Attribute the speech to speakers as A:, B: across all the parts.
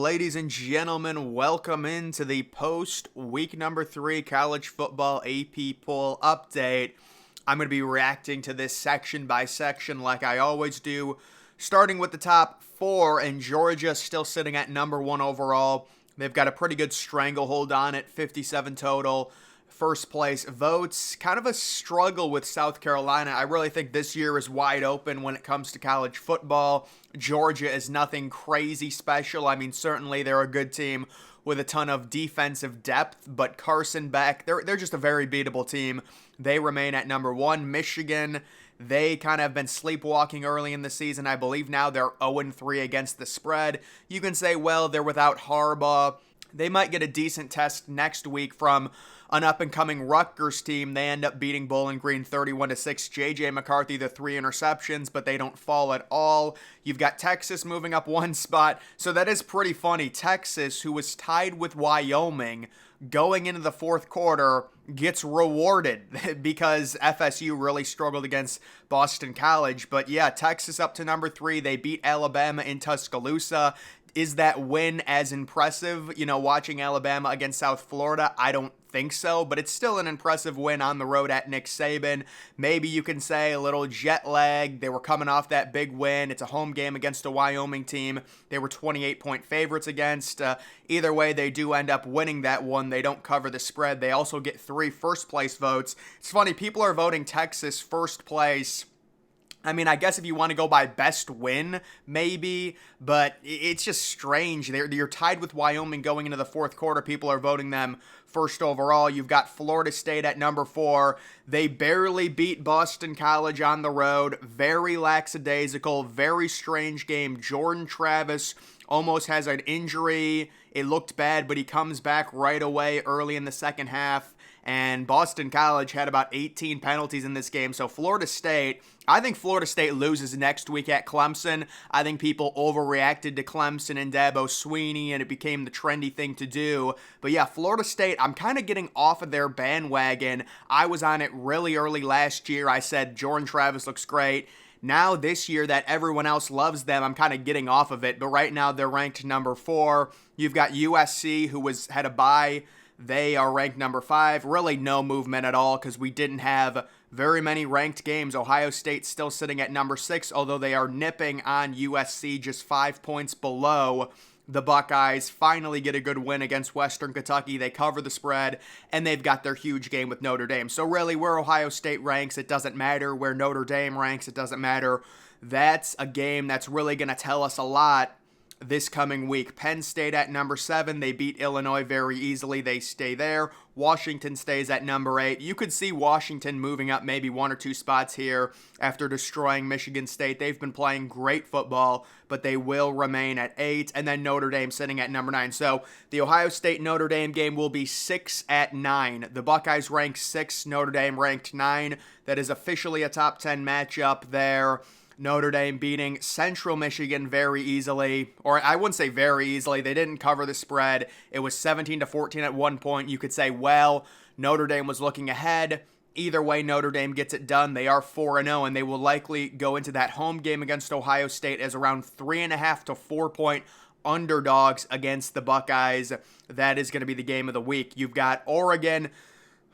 A: ladies and gentlemen, welcome into the post week number 3 college football AP poll update. I'm going to be reacting to this section by section like I always do, starting with the top 4, and Georgia still sitting at number 1 overall. They've got a pretty good stranglehold on it, 57 total. First place votes. Kind of a struggle with South Carolina. I really think this year is wide open when it comes to college football. Georgia is nothing crazy special. I mean, certainly they're a good team with a ton of defensive depth, but Carson Beck, they're just a very beatable team. They remain at number 1. Michigan, they kind of have been sleepwalking early in the season. I believe now they're 0-3 against the spread. You can say, well, they're without Harbaugh. They might get a decent test next week from an up-and-coming Rutgers team. They end up beating Bowling Green 31-6. J.J. McCarthy, the 3 interceptions, but they don't fall at all. You've got Texas moving up 1 spot. So that is pretty funny. Texas, who was tied with Wyoming going into the fourth quarter, gets rewarded because FSU really struggled against Boston College. But yeah, Texas up to number 3. They beat Alabama in Tuscaloosa. Is that win as impressive? Watching Alabama against South Florida, I don't think so, but it's still an impressive win on the road at Nick Saban. Maybe you can say a little jet lag. They were coming off that big win. It's a home game against a Wyoming team they were 28-point favorites against. Either way, they do end up winning that one. They don't cover the spread. They also get 3 first-place votes. It's funny, people are voting Texas first place. I mean, I guess if you want to go by best win, maybe, but it's just strange. You're tied with Wyoming going into the fourth quarter. People are voting them first overall. You've got Florida State at number 4. They barely beat Boston College on the road. Very lackadaisical, very strange game. Jordan Travis almost has an injury. It looked bad, but he comes back right away early in the second half. And Boston College had about 18 penalties in this game. So I think Florida State loses next week at Clemson. I think people overreacted to Clemson and Dabo Swinney, and it became the trendy thing to do. But yeah, Florida State, I'm kind of getting off of their bandwagon. I was on it really early last year. I said Jordan Travis looks great. Now this year that everyone else loves them, I'm kind of getting off of it. But right now they're ranked number 4. You've got USC, who had a bye. They are ranked number 5. Really no movement at all because we didn't have very many ranked games. Ohio State still sitting at number 6, although they are nipping on USC just 5 points below. The Buckeyes finally get a good win against Western Kentucky. They cover the spread, and they've got their huge game with Notre Dame. So really, where Ohio State ranks, it doesn't matter. Where Notre Dame ranks, it doesn't matter. That's a game that's really going to tell us a lot this coming week. Penn State at number 7. They beat Illinois very easily. They stay there. Washington stays at number 8. You could see Washington moving up maybe 1 or 2 spots here after destroying Michigan State. They've been playing great football, but they will remain at 8. And then Notre Dame sitting at number 9. So the Ohio State-Notre Dame game will be 6 at 9. The Buckeyes ranked 6. Notre Dame ranked 9. That is officially a top 10 matchup there. Notre Dame beating Central Michigan very easily, or I wouldn't say very easily. They didn't cover the spread. It was 17-14 at one point. You could say, well, Notre Dame was looking ahead. Either way, Notre Dame gets it done. They are 4-0, and they will likely go into that home game against Ohio State as around 3.5 to 4 point underdogs against the Buckeyes. That is going to be the game of the week. You've got Oregon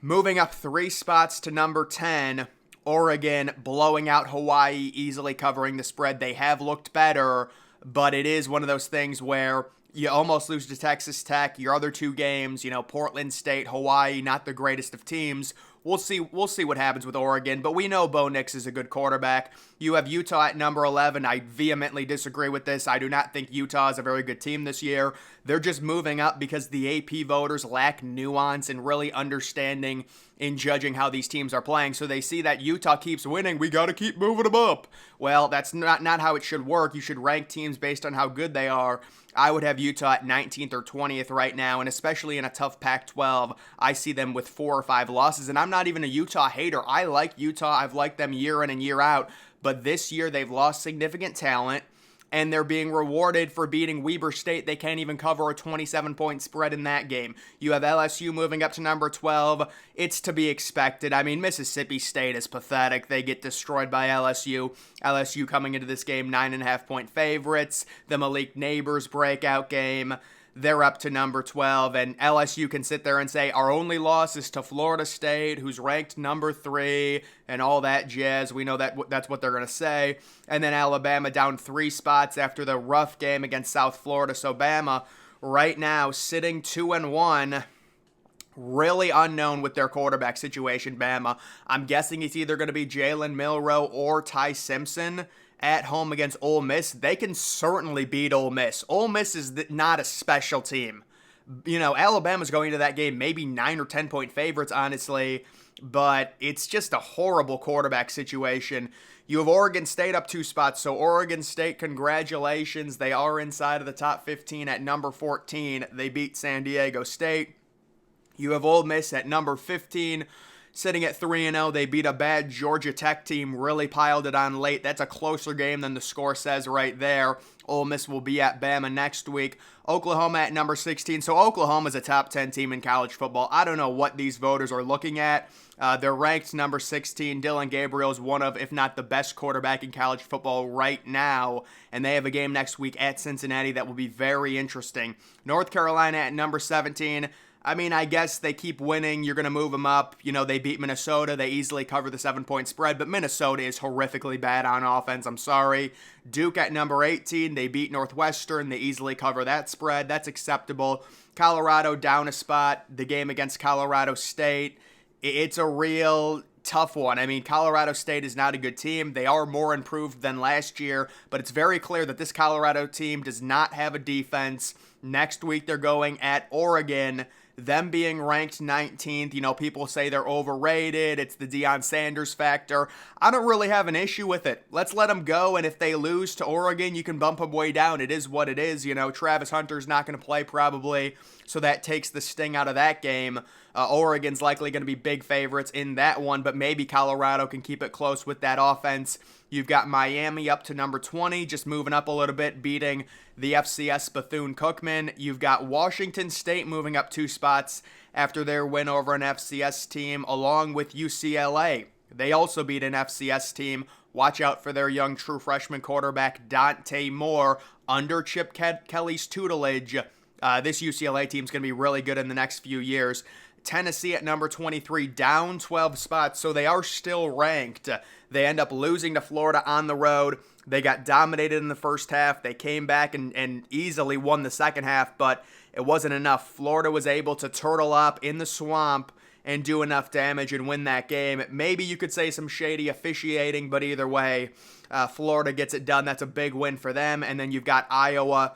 A: moving up 3 spots to number 10. Oregon blowing out Hawaii, easily covering the spread. They have looked better, but it is one of those things where you almost lose to Texas Tech. Your other 2 games, Portland State, Hawaii, not the greatest of teams. We'll see what happens with Oregon, but we know Bo Nix is a good quarterback. You have Utah at number 11. I vehemently disagree with this. I do not think Utah is a very good team this year. They're just moving up because the AP voters lack nuance and really understanding in judging how these teams are playing. So they see that Utah keeps winning. We got to keep moving them up. Well, that's not how it should work. You should rank teams based on how good they are. I would have Utah at 19th or 20th right now, and especially in a tough Pac-12, I see them with 4 or 5 losses, and I'm not even a Utah hater. I like Utah. I've liked them year in and year out, but this year they've lost significant talent. and they're being rewarded for beating Weber State. They can't even cover a 27-point spread in that game. You have LSU moving up to number 12. It's to be expected. I mean, Mississippi State is pathetic. They get destroyed by LSU. LSU coming into this game 9.5-point favorites. The Malik Neighbors breakout game, they're up to number 12, and LSU can sit there and say, our only loss is to Florida State, who's ranked number 3, and all that jazz. We know that that's what they're going to say. And then Alabama down 3 spots after the rough game against South Florida. So Bama right now sitting 2-1. Really unknown with their quarterback situation, Bama. I'm guessing it's either going to be Jalen Milroe or Ty Simpson at home against Ole Miss. They can certainly beat Ole Miss. Ole Miss is not a special team. You know, Alabama's going into that game maybe 9 or 10-point favorites, honestly, but it's just a horrible quarterback situation. You have Oregon State up 2 spots, so Oregon State, congratulations. They are inside of the top 15 at number 14. They beat San Diego State. You have Ole Miss at number 15, sitting at 3-0. They beat a bad Georgia Tech team, really piled it on late. That's a closer game than the score says right there. Ole Miss will be at Bama next week. Oklahoma at number 16. So Oklahoma's a top 10 team in college football. I don't know what these voters are looking at. They're ranked number 16. Dylan Gabriel is one of, if not the best quarterback in college football right now. And they have a game next week at Cincinnati that will be very interesting. North Carolina at number 17. I mean, I guess they keep winning. You're going to move them up. You know, they beat Minnesota. They easily cover the 7-point spread, but Minnesota is horrifically bad on offense. I'm sorry. Duke at number 18. They beat Northwestern. They easily cover that spread. That's acceptable. Colorado down a spot. The game against Colorado State. It's a real tough one. I mean, Colorado State is not a good team. They are more improved than last year, but it's very clear that this Colorado team does not have a defense. Next week, they're going at Oregon. Them being ranked 19th, you know, people say they're overrated. It's the Deion Sanders factor. I don't really have an issue with it. Let's let them go, and if they lose to Oregon, you can bump them way down. It is what it is. You know, Travis Hunter's not going to play probably, so that takes the sting out of that game. Oregon's likely going to be big favorites in that one, but maybe Colorado can keep it close with that offense. You've got Miami up to number 20, just moving up a little bit, beating the FCS Bethune-Cookman. You've got Washington State moving up 2 spots after their win over an FCS team, along with UCLA. They also beat an FCS team. Watch out for their young true freshman quarterback, Dante Moore, under Chip Kelly's tutelage. This UCLA team's going to be really good in the next few years. Tennessee at number 23, down 12 spots, so they are still ranked. They end up losing to Florida on the road. They got dominated in the first half. They came back and easily won the second half, but it wasn't enough. Florida was able to turtle up in the swamp and do enough damage and win that game. Maybe you could say some shady officiating, but either way, Florida gets it done. That's a big win for them. And then you've got Iowa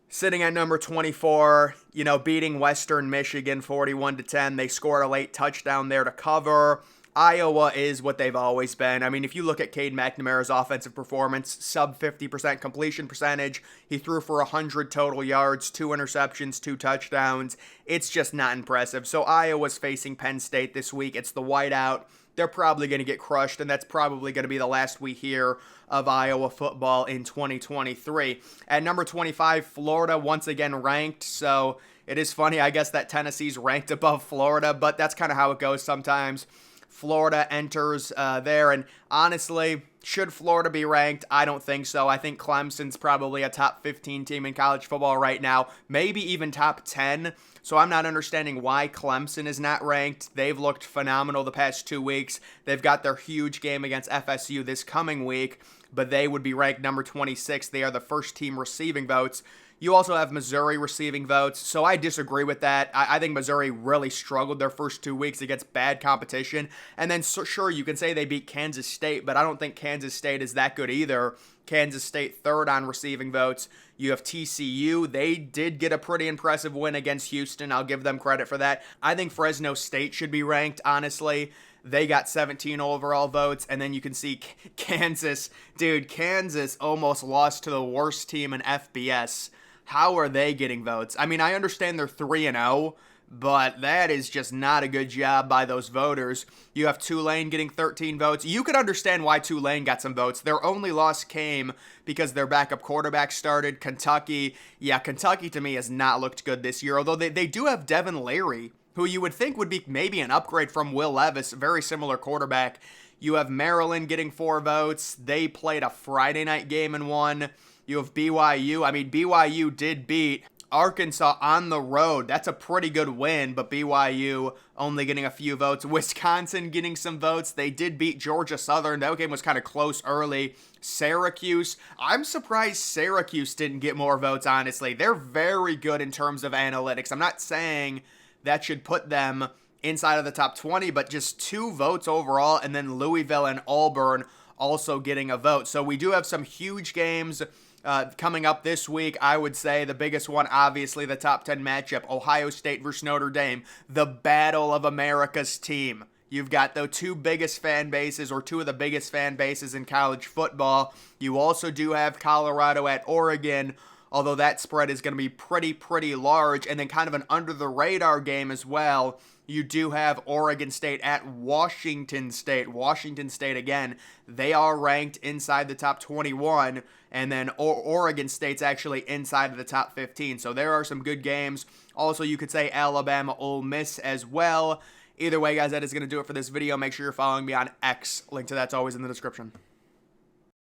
A: sitting at number 24, you know, beating Western Michigan 41-10. They scored a late touchdown there to cover. Iowa is what they've always been. I mean, if you look at Cade McNamara's offensive performance, sub 50% completion percentage. He threw for 100 total yards, 2 interceptions, 2 touchdowns. It's just not impressive. So Iowa's facing Penn State this week. It's the whiteout. They're probably going to get crushed, and that's probably going to be the last we hear of Iowa football in 2023. At number 25, Florida once again ranked, so it is funny, I guess, that Tennessee's ranked above Florida, but that's kind of how it goes sometimes. Florida enters there, and honestly, should Florida be ranked? I don't think so. I think Clemson's probably a top 15 team in college football right now, maybe even top 10. So I'm not understanding why Clemson is not ranked. They've looked phenomenal the past 2 weeks. They've got their huge game against FSU this coming week, but they would be ranked number 26. They are the first team receiving votes. You also have Missouri receiving votes, so I disagree with that. I think Missouri really struggled their first 2 weeks against bad competition. And then, sure, you can say they beat Kansas State, but I don't think Kansas State is that good either. Kansas State third on receiving votes. You have TCU. They did get a pretty impressive win against Houston. I'll give them credit for that. I think Fresno State should be ranked, honestly. They got 17 overall votes, and then you can see Kansas. Dude, Kansas almost lost to the worst team in FBS. How are they getting votes? I mean, I understand they're 3-0, but that is just not a good job by those voters. You have Tulane getting 13 votes. You could understand why Tulane got some votes. Their only loss came because their backup quarterback started. Kentucky, yeah, Kentucky to me has not looked good this year, although they do have Devin Leary, who you would think would be maybe an upgrade from Will Levis, very similar quarterback. You have Maryland getting 4 votes. They played a Friday night game and won. You have BYU. I mean, BYU did beat Arkansas on the road. That's a pretty good win, but BYU only getting a few votes. Wisconsin getting some votes. They did beat Georgia Southern. That game was kind of close early. Syracuse. I'm surprised Syracuse didn't get more votes, honestly. They're very good in terms of analytics. I'm not saying that should put them inside of the top 20, but just 2 votes overall, and then Louisville and Auburn also getting a vote. So we do have some huge games coming up this week. I would say the biggest one, obviously, the top 10 matchup, Ohio State versus Notre Dame, the battle of America's team. You've got the 2 biggest fan bases, or 2 of the biggest fan bases in college football. You also do have Colorado at Oregon, although that spread is going to be pretty large. And then kind of an under-the-radar game as well. You do have Oregon State at Washington State. Washington State, again, they are ranked inside the top 21, and then Oregon State's actually inside of the top 15. So there are some good games. Also, you could say Alabama, Ole Miss as well. Either way, guys, that is going to do it for this video. Make sure you're following me on X. Link to that's always in the description.